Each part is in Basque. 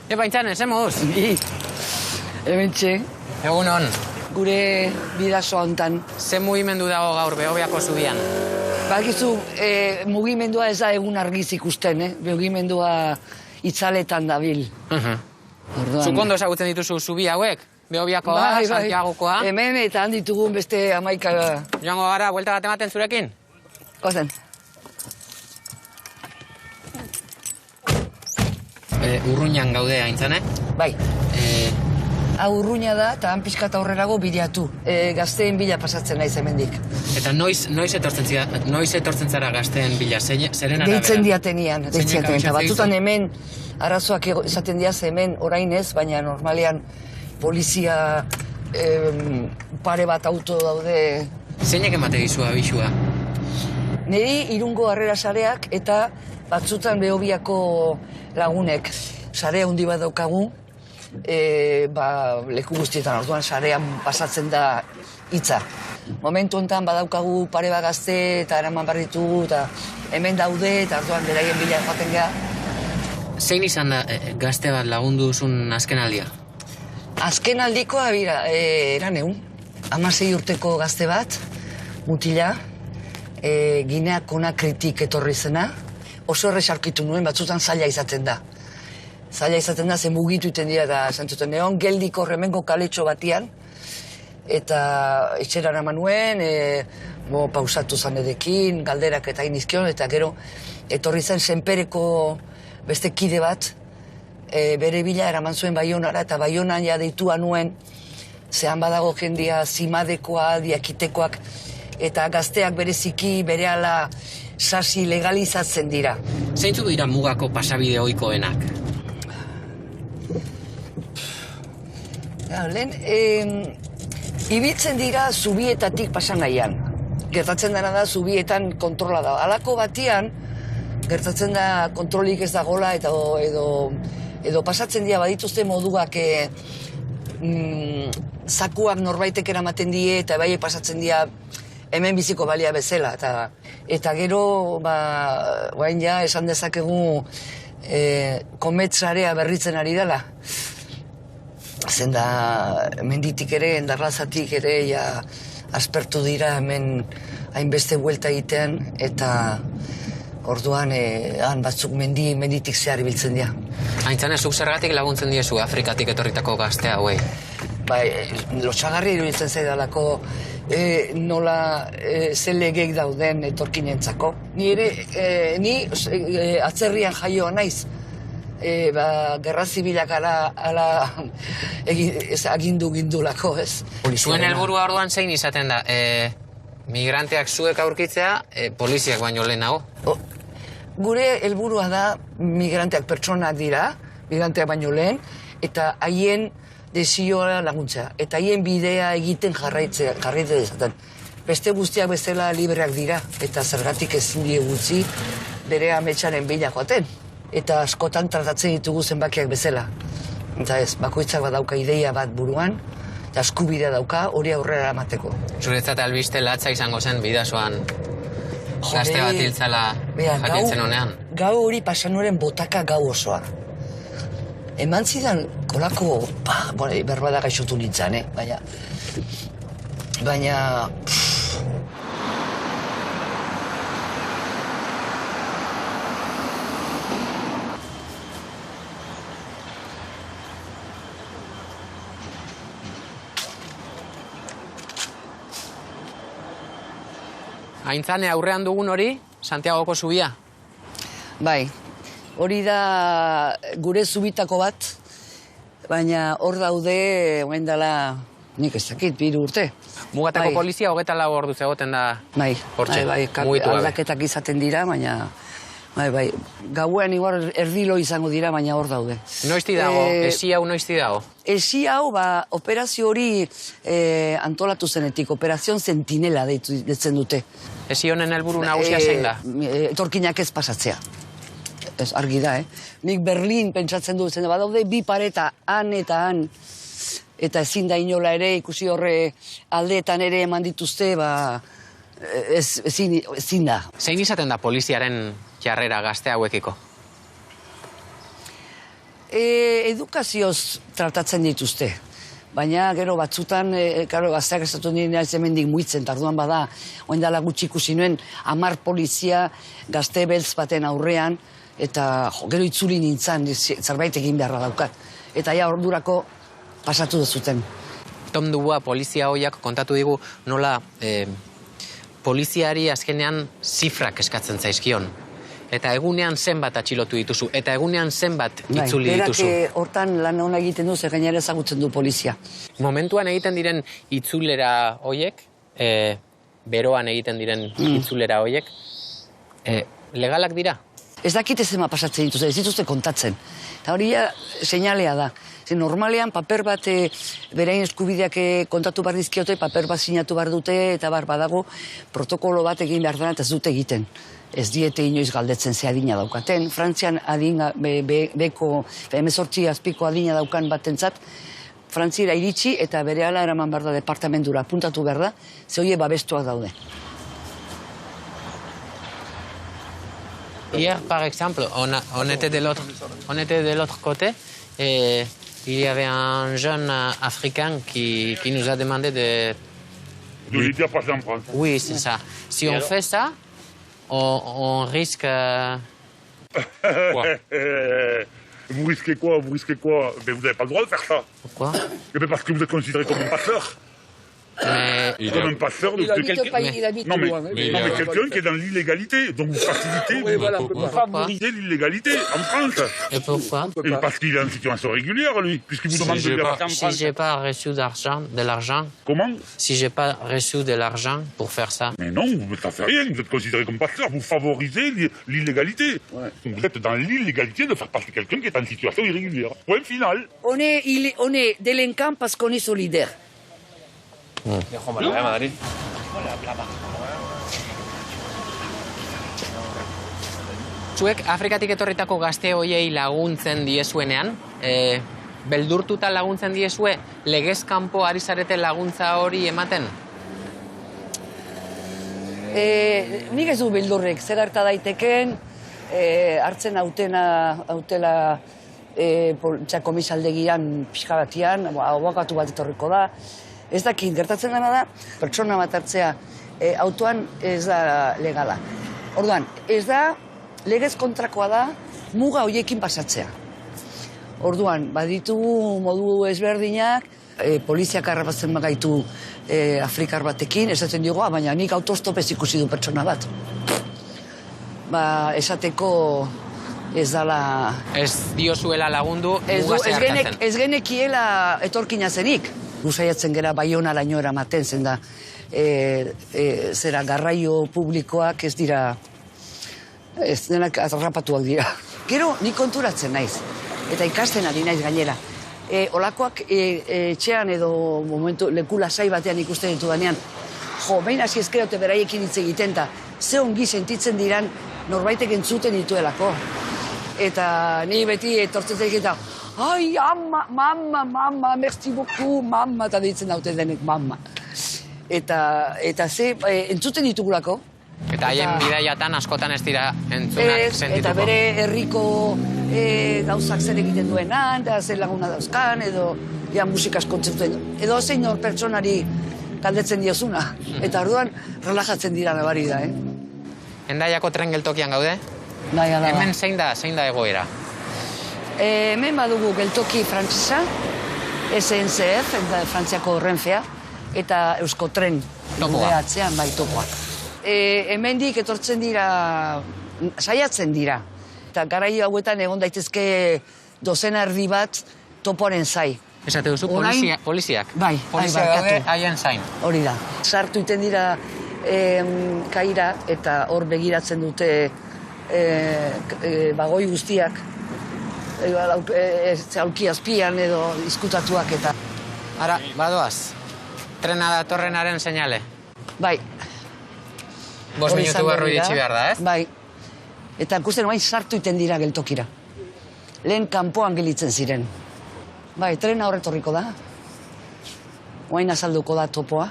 Aintzane, ze moduz? Hementxe, Egun on. gure bidasoa hontan. Ze mugimendu dago gaur Behobiako zubian? Bakizu, mugimendua ez da egun argiz ikusten, mugimendua itzaletan dabil. Zuk ondo ezagutzen dituzu zubi hauek? Behobiakoa, Santiagokoa. Hemen eta han ditugun beste 11. Joango gara, buelta bat ematen zurekin? Gozen. Urruñan gaude, Aintzane? Bai. Hau urruña da, eta han pixkat aurrerago bideatu. Gazteen bila pasatzen naiz hemendik. Eta noiz etortzen zara gazteen bila? Zeren arabera? Deitzen diatenian, eta batzutan dizu? hemen arazoak esaten diaz hemen orain ez, baina normalean polizia pare bat auto daude. Zeinek emate dizu abisua? Niri Irungo Harrera sareak eta batzutan Behobiako lagunek sarea handi bat daukagu, leku guztietan, orduan sarean pasatzen da hitza. Momentu honetan badaukagu pare bat gazte eta eraman behar ditugu eta hemen daude eta orduan beraien bila joaten geha. Zein izan da gazte bat lagundu duzun azken aldia? Azken aldikoa, eran egun. 16 urteko gazte bat, mutila, Ginea Konakritik etorri zena. Oso errez aurkitu nuen, batzutan zaila izaten da. Zaila izaten da, ze mugitu iten dira da, zantzuten egon, geldiko remengo kaletxo batian, eta etxera eraman nuen, pausatu zanedekin, galderak eta inizkion, eta gero etorri zen Senpereko beste kide bat, bere bila eraman zuen Baionara, eta Baionan ja deitua nuen, zehan badago jendia zimadekoa, diakitekoak, eta gazteak bereziki berehala sasi legalizatzen dira. Zeintzuk dira mugako pasabide ohikoenak? Lehen, ibiltzen dira zubietatik pasan nahian. Gertatzen dena da zubietan kontrola da. Halako batian, gertatzen da kontrolik ez dagola eta edo pasatzen dira badituzte moduak zakuak norbaitek eramaten die eta bai pasatzen dira hemen biziko balia bezala. Eta gero, guain ja, esan dezakegu kometsarea berritzen ari dela. Zen da, menditik ere, endarlazatik ere, ja, aspertu dira hemen hainbeste buelta egitean, eta orduan, han batzuk menditik zehar ibiltzen dira. Aintzane, zuk zergatik laguntzen diezu Afrikatik etorritako gazte hauei? Lotxagarri iruditzen zaidalako nola ze legek dauden etorkinentzako. Ni atzerrian jaioa naiz. Gerra zibilak ala agindu gindulako, ez? Zuen helburua orduan zein izaten da? Migranteak zuek aurkitzea, poliziak baino lehenago? Gure helburua da migranteak pertsonak dira, migranteak baino lehen, eta haien desioa laguntzea, eta haien bidea egiten jarraitzea dezaten. Beste guztiak bezala libreak dira, eta zergatik ezin die gutxi bere ametsaren bila joaten. Eta askotan tratatzen ditugu zenbakiak bezala. Eta ez, bakoitzak badauka ideia bat buruan, eta eskubidea dauka hori aurrera emateko. Zuretzat albiste latza izango zen bidasoan gazte bat hiltzala jakintzen honean? Gau hori pasanuaren botaka gau osoa. Eman zidan kolako, berbada gaixotu nintzen, baina... Aintzane, aurrean dugun hori, Santiagoko zubia? Bai, hori da gure zubitako bat, baina hor daude, oain dela, nik ez dakit, 3 urte. Mugatako polizia 24 orduz egoten da hortxe, mugitu gabe. Aldaketak izaten dira, baina, gauean igual erdilo izango dira, baina hor daude. Noizti dago, esi hau noizti dago? Esi hau, operazio hori antolatu zenetik, operazion Sentinela deitzen dute. Esi honen helburu nagusia zein da? Etorkinak ez pasatzea. Ez argi da, Nik Berlin pentsatzen du, badaude 2 pareta, han eta han. Eta ezin da inola ere, ikusi horre aldeetan ere eman dituzte, ezin da. Zein izaten da poliziaren jarrera gazte hauekiko? edukazioz tratatzen dituzte. Baina gero batzutan, gazteak estatu nire ez hemendik muitzen, tarduan bada, oen dala gutxi ikusi nuen, 10 polizia gazte beltz baten aurrean, eta gero itzuli nintzen, zerbait egin beharra daukat. Eta ja ordurako pasatu duzuten. Tom Dubois polizia hoiak kontatu digu nola poliziari azkenean zifrak eskatzen zaizkion. Eta egunean zenbat atxilotu dituzu, eta egunean zenbat itzuli dituzu. Berak hortan lan hona egiten du, zer gainera ezagutzen du polizia. Momentuan egiten diren itzulera hoiek, beroan egiten diren itzulera hoiek, legalak dira? Ez dakite zema pasatzen dituzte, ez dituzte kontatzen. Eta hori seinalea da. Normalean paper bat berain eskubideak kontatu behar dizkiote, paper bat sinatu behar dute, eta badago protokolo bat egin behar dena, eta ez dute egiten. Ez diete inoiz galdetzen ze adina daukaten. Frantzian adina, beko, 18 azpiko adina daukan batentzat, Frantziera iritsi eta berehala eraman behar da departamentura apuntatu behar da, ze hoie babestuak daude. Hier, par exemple, on était de l'autre côté et il y avait un jeune africain qui nous a demandé de... De l'aider à passer en France. Oui, c'est ça. Si on fait ça, on risque... Quoi? Vous risquez quoi? Vous risquez quoi? Mais vous n'avez pas le droit de faire ça. Pourquoi? Eh bien parce que vous êtes considéré comme un passeur. Mais... Comme un passeur de quelqu'un. Non, mais quelqu'un qui est dans l'illégalité. Donc vous facilitez, vous favorisez l'illégalité en France. Et pourquoi? Et parce qu'il est en situation régulière, lui, puisqu'il vous demande de débarquer en France. Si j'ai pas reçu de l'argent... Comment? Si j'ai pas reçu de l'argent pour faire ça... Mais non, ça fait rien, vous êtes considéré comme passeur, vous favorisez l'illégalité. Ouais. Vous êtes dans l'illégalité de faire passer quelqu'un qui est en situation irrégulière. Point final. On est délinquant parce qu'on est solidaire. Zuek Afrikatik etorritako gazte hoiei laguntzen diezuenean, beldurtuta laguntzen diezue, legez kanpo ari zarete laguntza hori ematen? Nik ez du beldurrek, zer harta daiteken, hartzen hautela komisaldegian pixka batian, abokatu bat etorriko da. Ez dakit, gertatzen dena da, pertsona bat hartzea autoan ez da legala. Orduan, ez da, legez kontrakoa da, muga hoiekin pasatzea. Orduan, baditugu modu ezberdinak, poliziak harrapatzen bagaitu Afrikar batekin, esaten diogoa, baina nik autostopez ikusi du pertsona bat. Esateko ez dala... Ez diozuela lagundu, muga zeharkatzen. Ez genekiela etorkina zenik. Guzaiatzen gera Baionaraino eramaten zen da. Zera garraio publikoak ez dira... Ez denak atrapatuak dira. Gero, nik konturatzen naiz. Eta ikasten ari naiz gainera. Olakoak etxean edo momentu leku lasai batean ikusten ditu danean, behin hasi ezkerote beraiekin hitz egiten ta, ze ongi sentitzen diran norbaitek entzuten dituelako. Eta ni beti etortzen zaik eta, ai, mama, merci beaucoup, mama, eta ditzen daute denek mama. Eta ze, entzuten ditugulako. Eta haien bidaiatan askotan ez dira entzunak sentituko. Eta bere herriko gauzak zer egiten duenan, eta zer laguna dauzkan, edo musika eskontzen edo zein hor pertsonari galdetzen diozuna. Eta orduan relajatzen dira nabari da, Hendaiako tren geltokian gaude? Naia da. Hemen zein da egoera? Hemen badugu geltoki frantzesa, SNCF, Frantziako Renfea, eta Euskotren. Topoa. Atzean bai topoa. Hemendik etortzen dira, saiatzen dira. Eta garai hauetan egon daitezke dozena erdi bat topoaren zai. Esate duzu poliziak? Bai, poliziak daude haien zain. Hori da. Sartu iten dira kaira eta hor begiratzen dute bagoi guztiak. Aulki azpian edo izkutatuak eta... Ara, badoaz. Trena datorrenaren seinale. Bai. 5 minutu barru iritsi behar da, ez? Bai. Eta ikusten oain sartu iten dira geltokira. Lehen kanpoan gelitzen ziren. Bai, trena horretorriko da. Oain azalduko da topoa.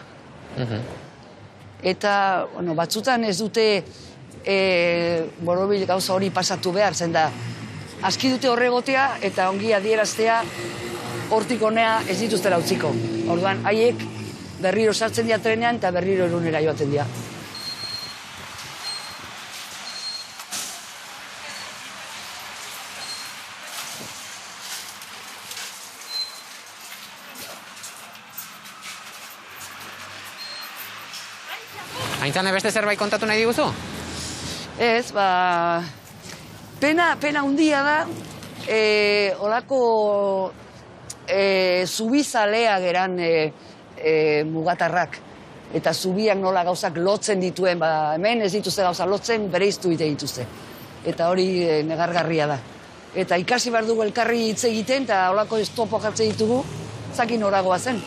Eta, bueno, batzutan ez dute borobil gauza hori pasatu behar, zen da aski dute horregotea eta ongi adieraztea hortik honea ez dituztela utziko. Orduan, haiek berriro sartzen dira trenean eta berriro Irunera joaten dira. Aintzane, beste zerbait kontatu nahi diguzu? Ez, pena handia da, olako zubizalea geran mugatarrak, eta zubiak nola gauzak lotzen dituen, hemen ez dituzte gauza lotzen, bereiztu dituzte. Eta hori negargarria da. Eta ikasi behar dugu elkarri hitz egiten, eta olako estopo jartzen ditugu, zakin noragoa zen.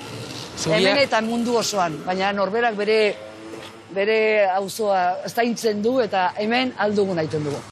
Hemen eta mundu osoan, baina norberak bere auzoa zaintzen du eta hemen aldugun aiten dugu.